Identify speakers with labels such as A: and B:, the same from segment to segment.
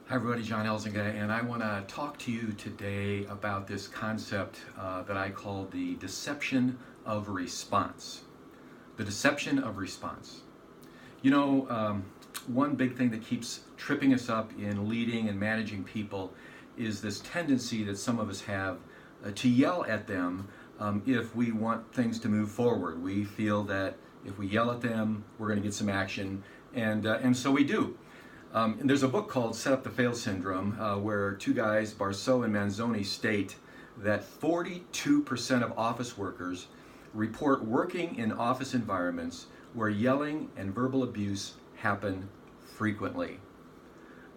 A: Hi everybody, John Elzinga, and I want to talk to you today about this concept that I call the deception of response. The deception of response. One big thing that keeps tripping us up in leading and managing people is this tendency that some of us have to yell at them if we want things to move forward. We feel that if we yell at them, we're going to get some action, and so we do. And there's a book called Set Up to Fail Syndrome where two guys, Barceau and Manzoni, state that 42% of office workers report working in office environments where yelling and verbal abuse happen frequently.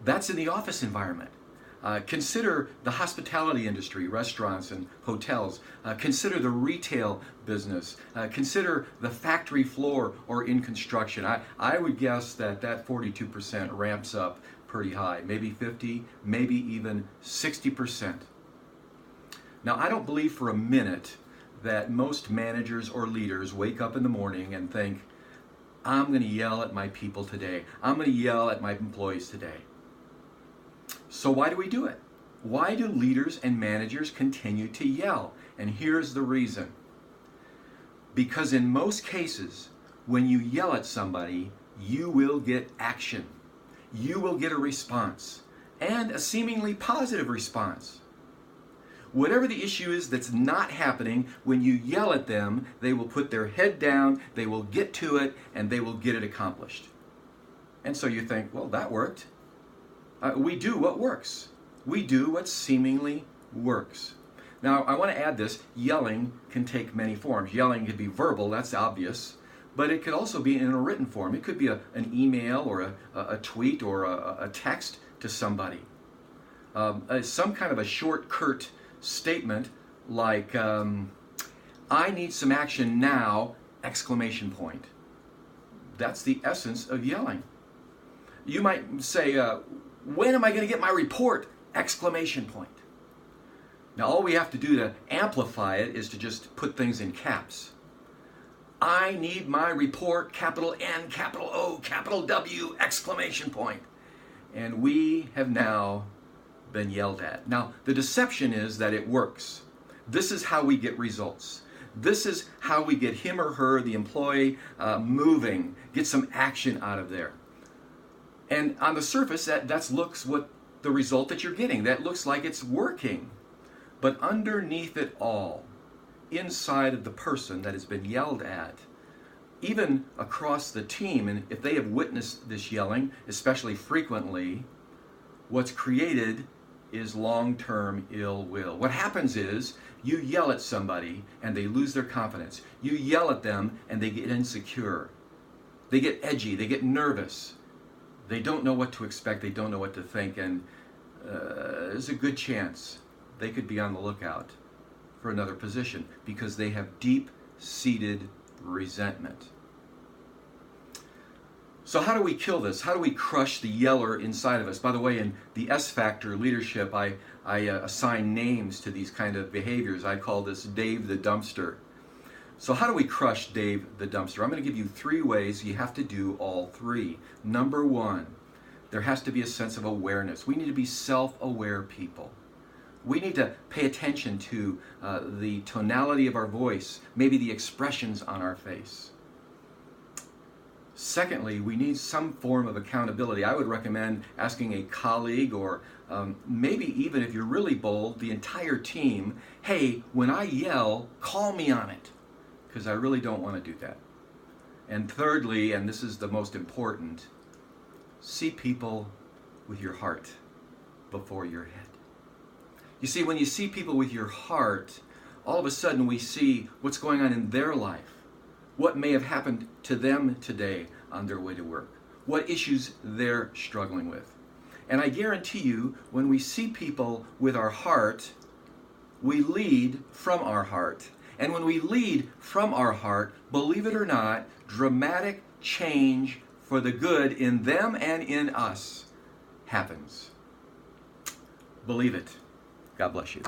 A: That's in the office environment. Consider the hospitality industry, restaurants and hotels. Consider the retail business. Consider the factory floor or in construction. I would guess that 42% ramps up pretty high, maybe 50, maybe even 60%. Now, I don't believe for a minute that most managers or leaders wake up in the morning and think, I'm going to yell at my people today. I'm going to yell at my employees today. So why do we do it? Why do leaders and managers continue to yell? And here's the reason. Because in most cases, when you yell at somebody, you will get action. You will get a response, and a seemingly positive response. Whatever the issue is that's not happening, when you yell at them, they will put their head down, they will get to it, and they will get it accomplished. And so you think, well, that worked. We do what works. We do what seemingly works. Now, I want to add this. Yelling can take many forms. Yelling could be verbal, that's obvious, but it could also be in a written form. It could be an email or a tweet or a text to somebody. Some kind of a short, curt statement like, I need some action now, exclamation point. That's the essence of yelling. You might say, when am I going to get my report? Exclamation point. Now all we have to do to amplify it is to just put things in caps. I need my report, capital N, capital O, capital W, exclamation point. And we have now been yelled at. Now the deception is that it works. This is how we get results. This is how we get him or her, the employee, moving, get some action out of there. And on the surface, that looks what the result that you're getting. That looks like it's working. But underneath it all, inside of the person that has been yelled at, even across the team, and if they have witnessed this yelling, especially frequently, what's created is long-term ill will. What happens is you yell at somebody and they lose their confidence. You yell at them and they get insecure. They get edgy, they get nervous. They don't know what to expect, they don't know what to think, and there's a good chance they could be on the lookout for another position because they have deep-seated resentment. So how do we kill this? How do we crush the yeller inside of us? By the way, in the S Factor leadership, I assign names to these kind of behaviors. I call this Dave the Dumpster. So how do we crush Dave the Dumpster? I'm going to give you 3 ways. You have to do all 3. Number 1, there has to be a sense of awareness. We need to be self-aware people. We need to pay attention to the tonality of our voice, maybe the expressions on our face. Secondly, we need some form of accountability. I would recommend asking a colleague or maybe even if you're really bold, the entire team, hey, when I yell, call me on it, because I really don't want to do that. And thirdly, and this is the most important, see people with your heart before your head. You see, when you see people with your heart, all of a sudden we see what's going on in their life, what may have happened to them today on their way to work, what issues they're struggling with. And I guarantee you, when we see people with our heart, we lead from our heart. And when we lead from our heart, believe it or not, dramatic change for the good in them and in us happens. Believe it. God bless you.